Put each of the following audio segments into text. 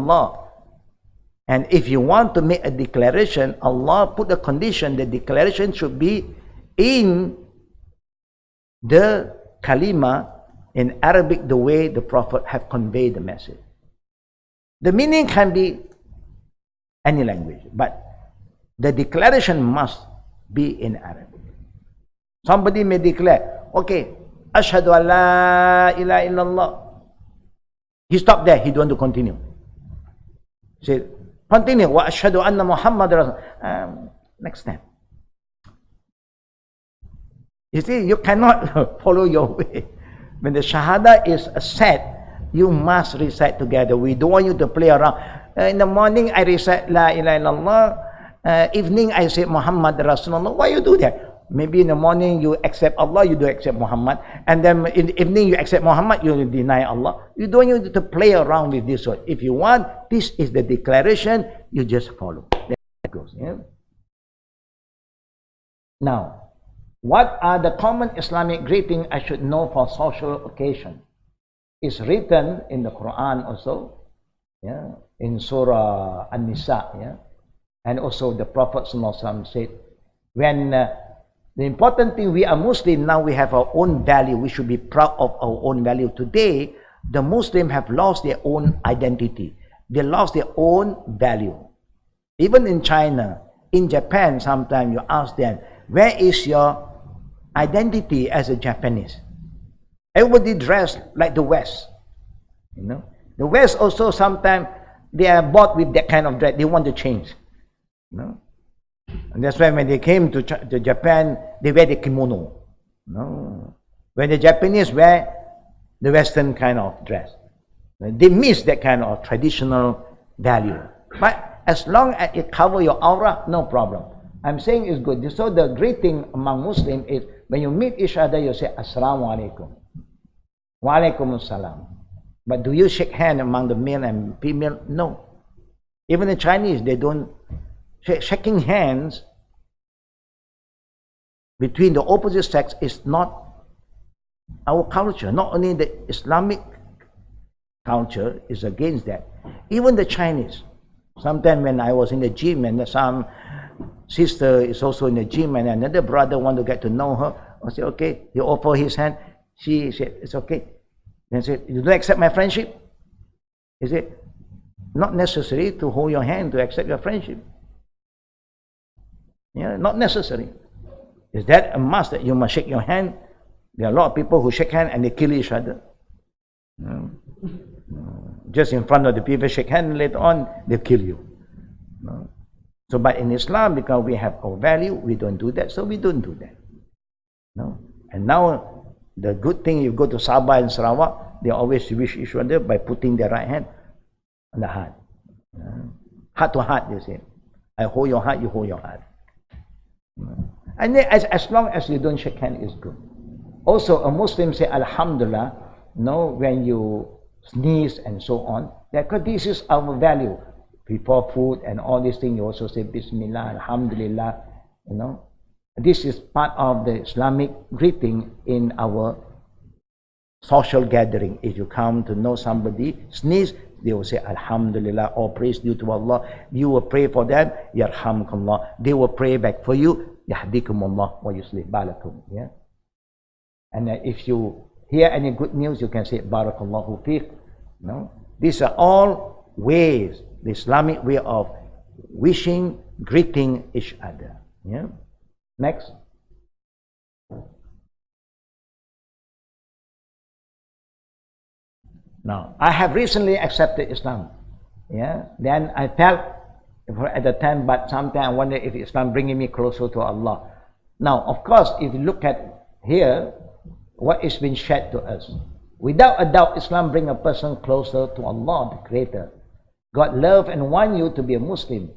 Allah. And if you want to make a declaration, Allah put a condition, the declaration should be in the kalima in Arabic, the way the Prophet have conveyed the message. The meaning can be any language, but the declaration must be in Arabic. Somebody may declare, okay, Ashhadu an la ilaha illallah. He stopped there, he don't want to continue. Say, continue, wa ashhadu anna Muhammad Rasul. Next time. You see, you cannot follow your way. When the Shahada is said, you must recite together. We don't want you to play around. In the morning, I recite La ilaha illallah. Evening, I say Muhammad Rasulullah. Why you do that? Maybe in the morning, you accept Allah, you don't accept Muhammad. And then in the evening, you accept Muhammad, you deny Allah. You don't want you to play around with this one. If you want, this is the declaration, you just follow. There it goes. Yeah? Now, what are the common Islamic greetings I should know for social occasion? It's written in the Quran also, yeah, in Surah An-Nisa, yeah, and also the Prophet ﷺ said, when the important thing, we are Muslim, now we have our own value, we should be proud of our own value. Today, the Muslims have lost their own identity. They lost their own value. Even in China, in Japan, sometimes you ask them, where is your identity as a Japanese? Everybody dressed like the West. You know, the West also sometimes they are bored with that kind of dress. They want to change. You know, and that's why when they came to Japan, they wear the kimono. No, when the Japanese wear the Western kind of dress, they miss that kind of traditional value. But as long as it covers your aura, no problem. I'm saying it's good. So the greeting among Muslims is when you meet each other, you say Assalamu alaikum. Wa alaikum assalam. But do you shake hand among the male and female? No. Even the Chinese, they don't. Shaking hands between the opposite sex is not our culture. Not only the Islamic culture is against that. Even the Chinese. Sometimes when I was in the gym and some sister is also in the gym and another brother want to get to know her, I said, okay, he offered his hand. She said, it's okay. Then said, you don't accept my friendship? He said, not necessary to hold your hand to accept your friendship. Yeah, not necessary. Is that a must that you must shake your hand? There are a lot of people who shake hand and they kill each other. Just in front of the people, shake hand, and later on, they kill you. So, but in Islam, because we have our value, we don't do that, so we don't do that. No. And now, the good thing, you go to Sabah and Sarawak, they always wish each other by putting their right hand on the heart. Heart to heart, you say. I hold your heart, you hold your heart. And then as long as you don't shake hand, is good. Also, a Muslim say Alhamdulillah, when you sneeze and so on, because this is our value. Before food and all these things, you also say Bismillah, Alhamdulillah, This is part of the Islamic greeting in our social gathering. If you come to know somebody, sneeze, they will say Alhamdulillah, all praise due to Allah. You will pray for them, Yarhamkumullah. They will pray back for you, Yahdikumullah wa yuslih balakum. Yeah. And if you hear any good news, you can say Barakallahu fiqh. These are all ways, the Islamic way of wishing, greeting each other. Yeah. Next. Now, I have recently accepted Islam. Yeah. Then I felt at the time, but sometimes I wonder if Islam bringing me closer to Allah. Now, of course, if you look at here, what is being shared to us, without a doubt, Islam brings a person closer to Allah, the Creator. God loves and wants you to be a Muslim.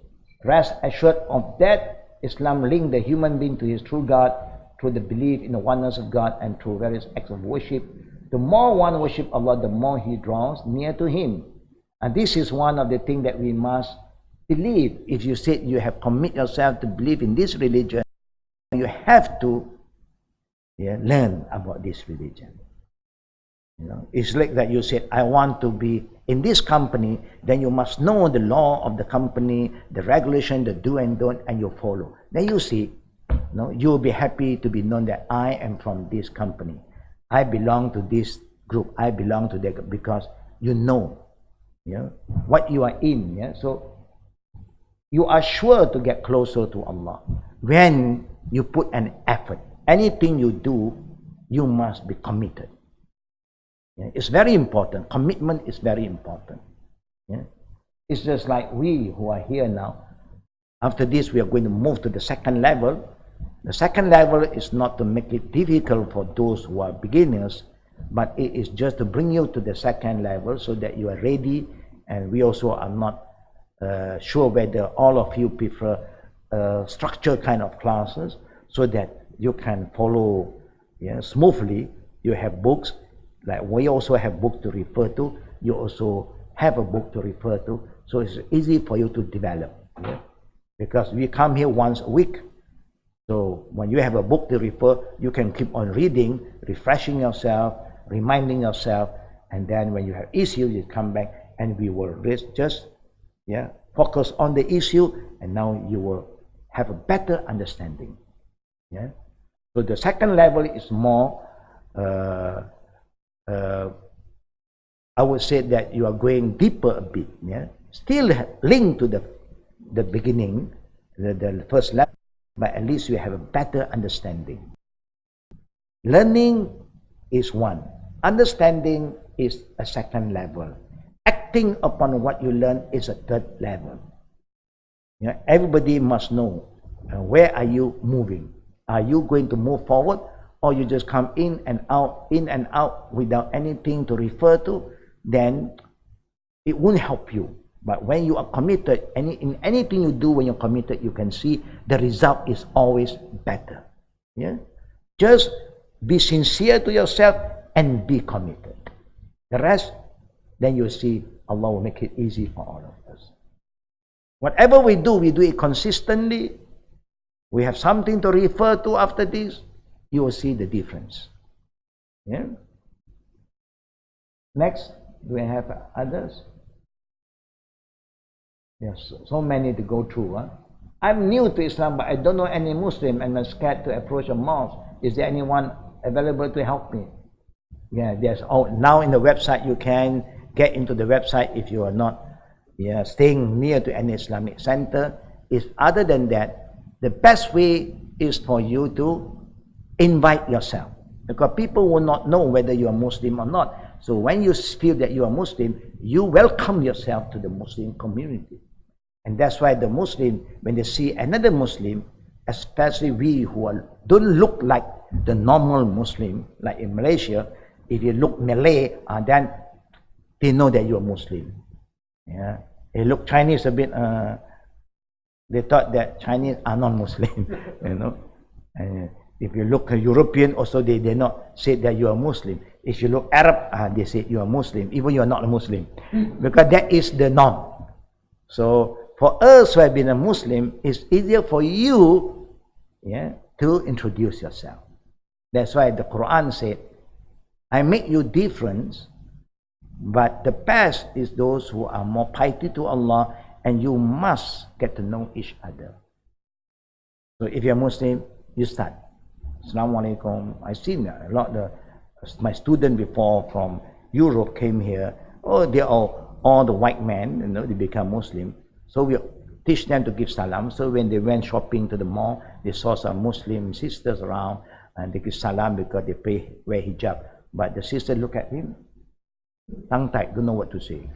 Rest assured of that, Islam links the human being to his true God through the belief in the oneness of God and through various acts of worship. The more one worships Allah, the more he draws near to him. And this is one of the things that we must believe. If you say you have committed yourself to believe in this religion, you have to learn about this religion. It's like that you said, I want to be in this company, then you must know the law of the company, the regulation, the do and don't, and you follow. Then you see, no, you will be happy to be known that I am from this company. I belong to this group. I belong to that, because you know, what you are in. So you are sure to get closer to Allah when you put an effort. Anything you do, you must be committed. It's very important. Commitment is very important. It's just like we who are here now. After this, we are going to move to the second level. The second level is not to make it difficult for those who are beginners, but it is just to bring you to the second level so that you are ready. And we also are not sure whether all of you prefer structured kind of classes, so that you can follow smoothly. You have books, like we also have books to refer to. You also have a book to refer to, so it's easy for you to develop. Because we come here once a week. So when you have a book to refer, you can keep on reading, refreshing yourself, reminding yourself, and then when you have issues, you come back and we will just focus on the issue, and now you will have a better understanding. So the second level is more, I would say that you are going deeper a bit. Still linked to the beginning, the first level, but at least you have a better understanding. Learning is one. Understanding is a second level. Acting upon what you learn is a third level. Everybody must know where are you moving. Are you going to move forward, or you just come in and out without anything to refer to? Then it won't help you. But when you are committed, in anything you do, when you're committed, you can see the result is always better. Just be sincere to yourself and be committed. The rest, then you'll see Allah will make it easy for all of us. Whatever we do it consistently. We have something to refer to after this. You will see the difference. Next, do we have others? Yes, so many to go through. I'm new to Islam, but I don't know any Muslim, and I'm scared to approach a mosque. Is there anyone available to help me? There's now in the website, you can get into the website if you are not staying near to any Islamic center. If other than that, the best way is for you to invite yourself, because people will not know whether you are Muslim or not. So when you feel that you are Muslim, you welcome yourself to the Muslim community. And that's why the Muslim, when they see another Muslim, especially we who don't look like the normal Muslim, like in Malaysia, if you look Malay, then they know that you are Muslim. They look Chinese a bit, they thought that Chinese are non-Muslim, And if you look European, also they did not say that you are Muslim. If you look Arab, they say you are Muslim, even you are not a Muslim, because that is the norm. So for us who have been a Muslim, it's easier for you, to introduce yourself. That's why the Quran said, "I make you different, but the best is those who are more piety to Allah, and you must get to know each other." So if you're Muslim, you start. Assalamu alaikum. I've seen a lot of my students before from Europe came here. They're all the white men, they become Muslim. So we teach them to give salam. So when they went shopping to the mall, they saw some Muslim sisters around, and they give salam because they wear hijab. But the sister look at him, tongue tied, don't know what to say.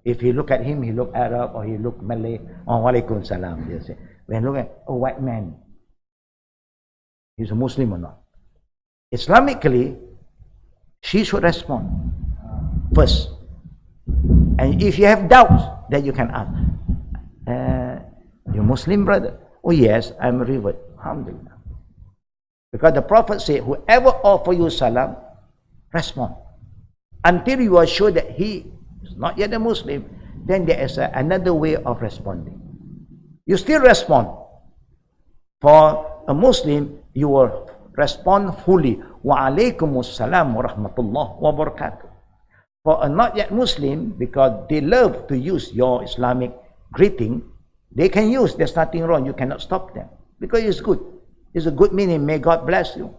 If he look at him, he look Arab or he look Malay. Walaikum salam. They say. When look at a white man, he's a Muslim or not? Islamically, she should respond first. And if you have doubts, then you can ask, "You Muslim, brother?" "Oh yes, I'm a revert." Alhamdulillah. Because the Prophet said, whoever offer you salam, respond. Until you are sure that he is not yet a Muslim, then there is another way of responding. You still respond. For a Muslim, you will respond fully. Wa alaikumus salam wa rahmatullah wa barakatuh. For a not yet Muslim, because they love to use your Islamic greeting, they can use. There's nothing wrong. You cannot stop them because it's good. It's a good meaning. May God bless you.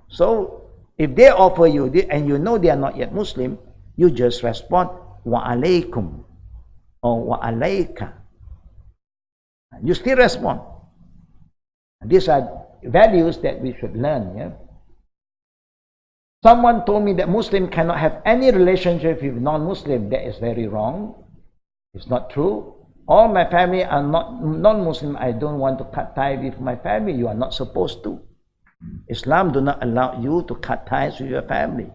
So if they offer you and you know they are not yet Muslim, you just respond wa alaikum or wa alaika. You still respond. These are values that we should learn. Yeah? Someone told me that Muslim cannot have any relationship with non-Muslim. That is very wrong. It's not true. All my family are not non-Muslim. I don't want to cut ties with my family. You are not supposed to. Islam do not allow you to cut ties with your family.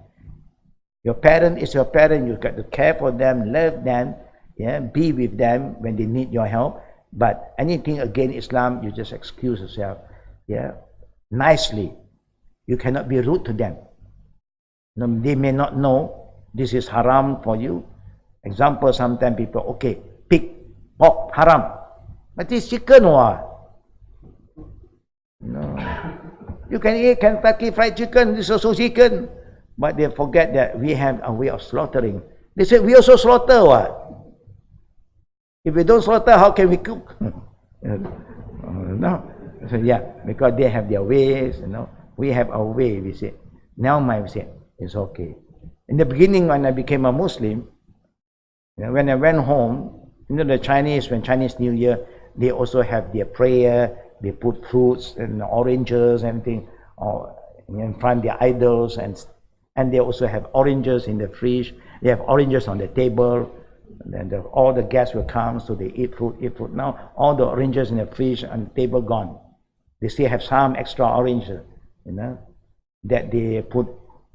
Your parent is your parent. You got to care for them, love them, yeah, be with them when they need your help. But anything against Islam, you just excuse yourself, yeah, nicely. You cannot be rude to them. They may not know this is haram for you. Example, sometimes people, okay, pig, pork, haram. But it's chicken, what? No. You can eat Kentucky Fried Chicken, this is also chicken. But they forget that we have a way of slaughtering. They say, we also slaughter, what? If we don't slaughter, how can we cook? No. So, yeah, because they have their ways, We have our way, we say. Now, we say, it's okay. In the beginning, when I became a Muslim, when I went home, the Chinese, when Chinese New Year, they also have their prayer. They put fruits and oranges and things in front of their idols, and they also have oranges in the fridge. They have oranges on the table. And all the guests will come, so they eat fruit. Now, all the oranges in the fridge and the table gone. They still have some extra oranges, that they put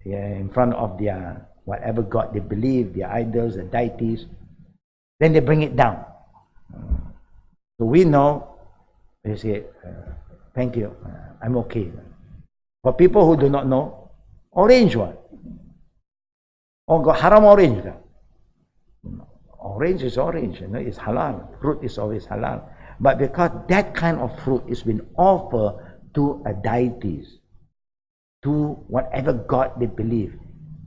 in front of their whatever God they believe, their idols, the deities. Then they bring it down. So we know, they say, thank you, I'm okay. For people who do not know, orange one. Or got haram orange. Orange is orange, it's halal. Fruit is always halal. But because that kind of fruit is been offered to a deities, to whatever God they believe,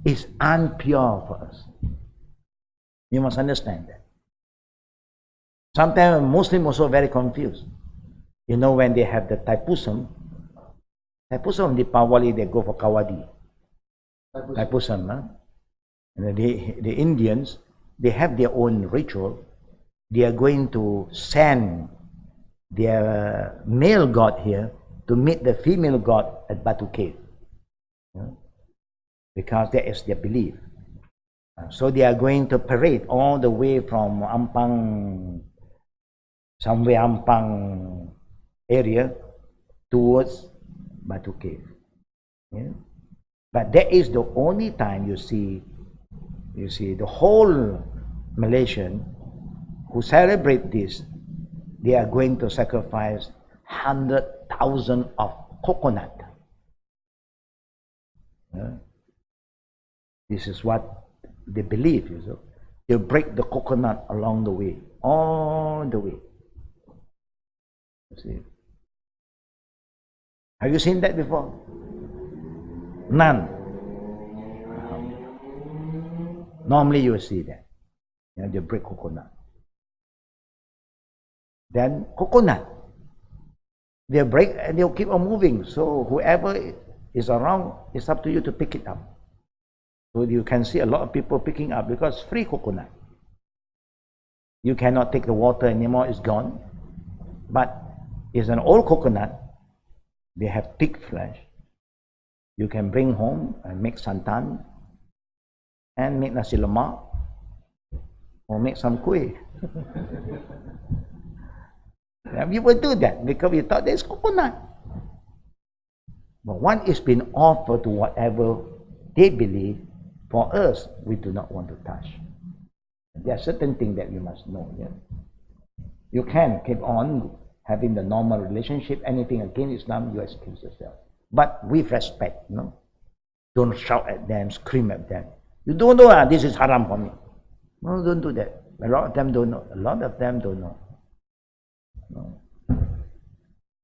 is unpure for us. You must understand that. Sometimes Muslims also very confused. When they have the Taipusam Deepavali, they go for Kawadi. Taipusam, huh? And the Indians, they have their own ritual. They are going to send their male god here to meet the female god at Batu Cave. Because that is their belief. So they are going to parade all the way from Ampang area towards Batu Cave. But that is the only time you see the whole Malaysian who celebrate this, they are going to sacrifice 100,000 of coconut. This is what they believe. They break the coconut along the way, all the way. See? Have you seen that before? None. Normally you will see that. They break coconut. Then coconut, they break and they'll keep on moving. So whoever is around, it's up to you to pick it up. So you can see a lot of people picking up because free coconut. You cannot take the water anymore, it's gone. But it's an old coconut. They have thick flesh. You can bring home and make santan and make nasi lemak or make some kuih. People do that because we thought there's coconut. But one is being offered to whatever they believe. For us, we do not want to touch. There are certain things that you must know. Yeah? You can keep on having the normal relationship. Anything against Islam, you excuse yourself. But with respect, Don't shout at them, scream at them. You don't know, this is haram for me. No, don't do that. A lot of them don't know. No.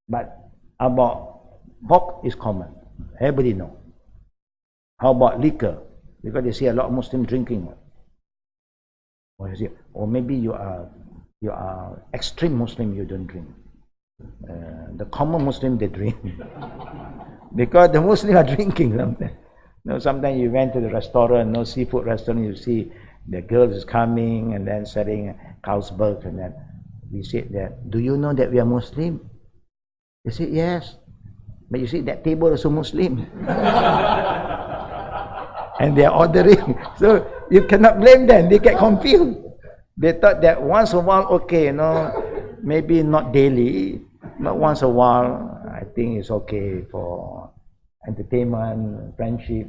But about pork is common. Everybody know. How about liquor? because they see a lot of Muslims drinking. Or maybe you are extreme Muslim, you don't drink. The common Muslim, they drink. Because the Muslims are drinking sometimes. Sometimes you went to the restaurant, seafood restaurant, you see the girls is coming and then selling Carlsberg, and then we said that, do you know that we are Muslim? They said, yes. But you see, that table is also Muslim. And they are ordering. So you cannot blame them. They get confused. They thought that once a while, okay, maybe not daily, but once a while, I think it's okay for entertainment, friendship.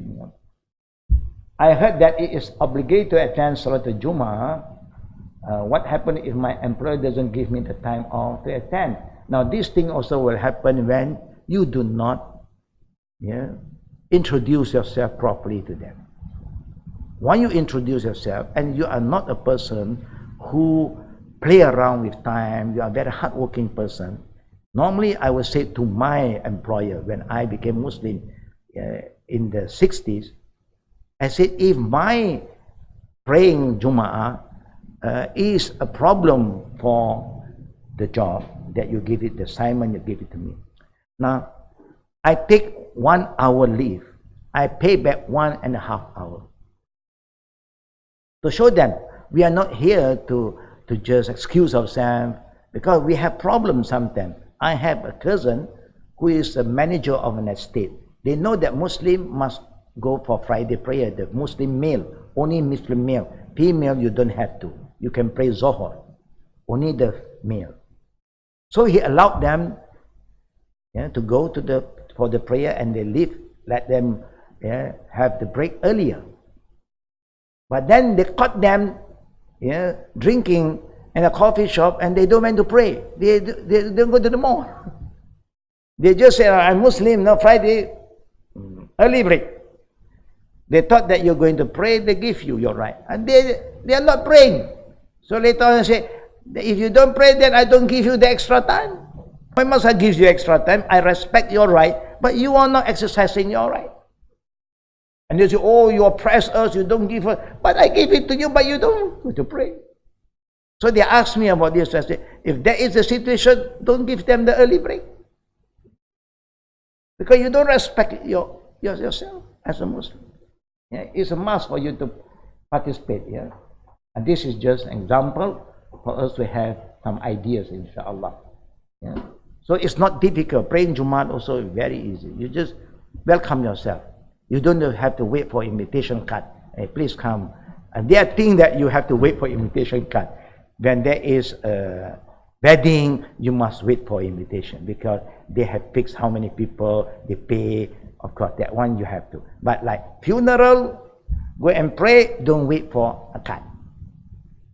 I heard that it is obligatory to attend Salat al-Jum'ah. What happens if my employer doesn't give me the time off to attend? Now, this thing also will happen when you do not introduce yourself properly to them. When you introduce yourself and you are not a person who play around with time, you are a very hardworking person. Normally, I would say to my employer when I became Muslim in the 60s, I said, if my praying Jum'ah is a problem for the job, that you give it, the assignment, you give it to me. Now, I take 1 hour leave. I pay back 1.5 hours. To show them, we are not here to just excuse ourselves, because we have problems sometimes. I have a cousin who is a manager of an estate. They know that Muslim must go for Friday prayer, the Muslim male, only Muslim male. Female, you don't have to. You can pray Zohar, only the male. So he allowed them to go for the prayer, and they leave, let them have the break earlier. But then they caught them drinking in a coffee shop, and they don't want to pray. They don't go to the mall. They just say, I'm Muslim, no Friday, early break. They thought that you're going to pray, they give you your right. And they are not praying. So later on they say, if you don't pray, then I don't give you the extra time. Why must I give you extra time? I respect your right, but you are not exercising your right. And they say, oh, you oppress us, you don't give us. But I give it to you, but you don't go to pray. So they asked me about this. I said, if that is the situation, don't give them the early break. Because you don't respect yourself as a Muslim. It's a must for you to participate. And this is just an example for us to have some ideas, inshallah. So it's not difficult. Praying Jumat also is very easy. You just welcome yourself. You don't have to wait for invitation card. Hey, please come. And there are things that you have to wait for invitation card. When there is a wedding, you must wait for invitation, because they have fixed how many people they pay. Of course, that one you have to. But like funeral, go and pray, don't wait for a card.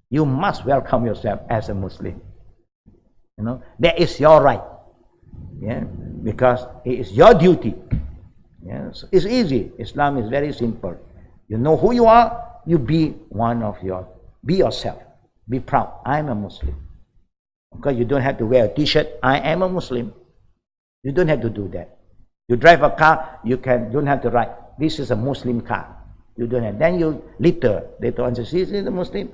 You must welcome yourself as a Muslim. That is your right. Because it is your duty. So it's easy. Islam is very simple. You know who you are, you be be yourself. Be proud. I'm a Muslim. Because you don't have to wear a t-shirt, I am a Muslim. You don't have to do that. You drive a car, you don't have to write, this is a Muslim car. You don't have. Then you litter. Later on, say, this is a Muslim.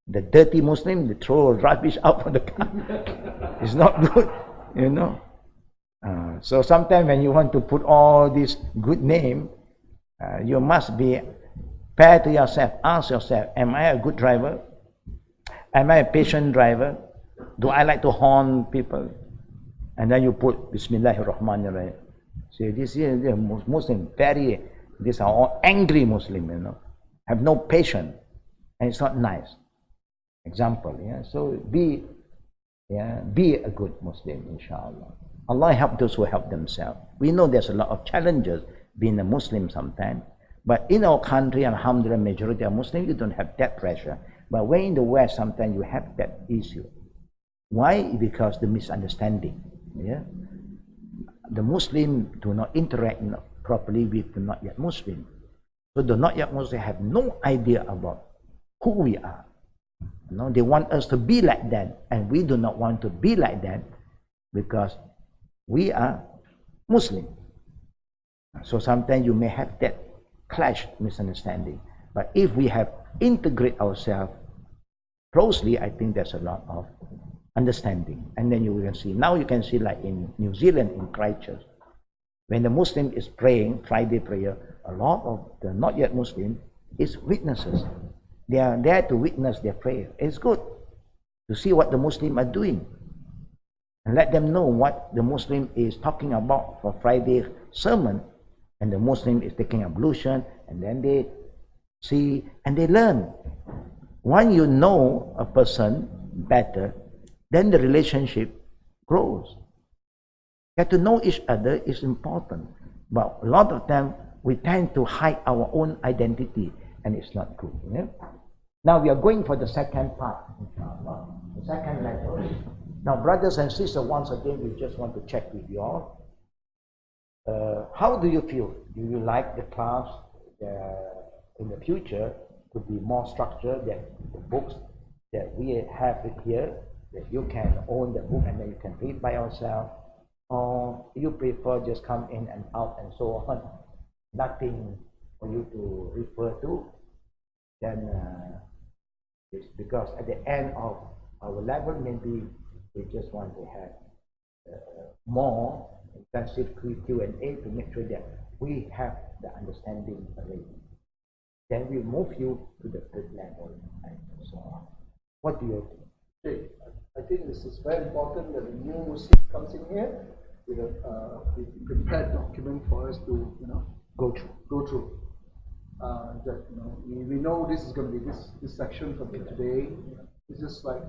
The dirty Muslim, they throw rubbish out from the car. It's not good, So sometimes when you want to put all this good name, you must be fair to yourself. Ask yourself, am I a good driver? Am I a patient driver? Do I like to horn people? And then you put Bismillahirrahmanirrahim. Say, this is the Muslim, these are all angry Muslim, have no patience. And it's not nice. Example, So be a good Muslim, inshallah. Allah help those who help themselves. We know there's a lot of challenges being a Muslim sometimes. But in our country, alhamdulillah, majority are Muslim, you don't have that pressure. But when in the West, sometimes you have that issue. Why? Because the misunderstanding. The Muslim do not interact properly with the not yet Muslim. So the not yet Muslim have no idea about who we are. They want us to be like that, and we do not want to be like that because we are Muslim. So sometimes you may have that clash, misunderstanding. But if we have integrate ourselves closely, I think there's a lot of understanding. And then you can see, now you can see like in New Zealand, in Christchurch, when the Muslim is praying, Friday prayer, a lot of the not yet Muslim is witnesses. They are there to witness their prayer. It's good to see what the Muslim are doing. And let them know what the Muslim is talking about for Friday sermon. And the Muslim is taking ablution, and then they see and they learn. When you know a person better, then the relationship grows. Get to know each other is important. But a lot of time, we tend to hide our own identity, and it's not good. You know? Now we are going for the second part, inshallah, the second level. Now, brothers and sisters, once again, we just want to check with you all. How do you feel? Do you like the class in the future to be more structured, that the books that we have it here, that you can own the book and then you can read by yourself? Or you prefer just come in and out and so on, nothing for you to refer to? Then it's because at the end of our level, maybe we just want to have more intensive Q&A to make sure that we have the understanding already. Then we move you to the third level and so on. What do you think? Okay. I think this is very important that the new Muslim comes in here with a prepared document for us to, Go through. That we know this is going to be this section from today. It's just like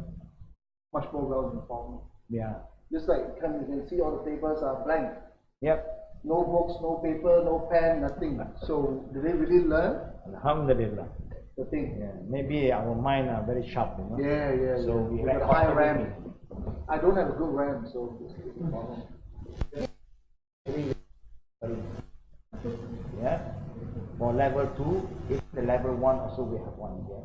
much more well informed. Yeah. Just like you can see all the papers are blank. Yep. No books, no paper, no pen, nothing. So do they really learn? Alhamdulillah. The thing. Yeah. Maybe our mind are very sharp, Yeah. So we with like a high RAM. I don't have a good RAM, so this is the problem. Yeah. For level 2, if the level 1 also we have one. Yeah.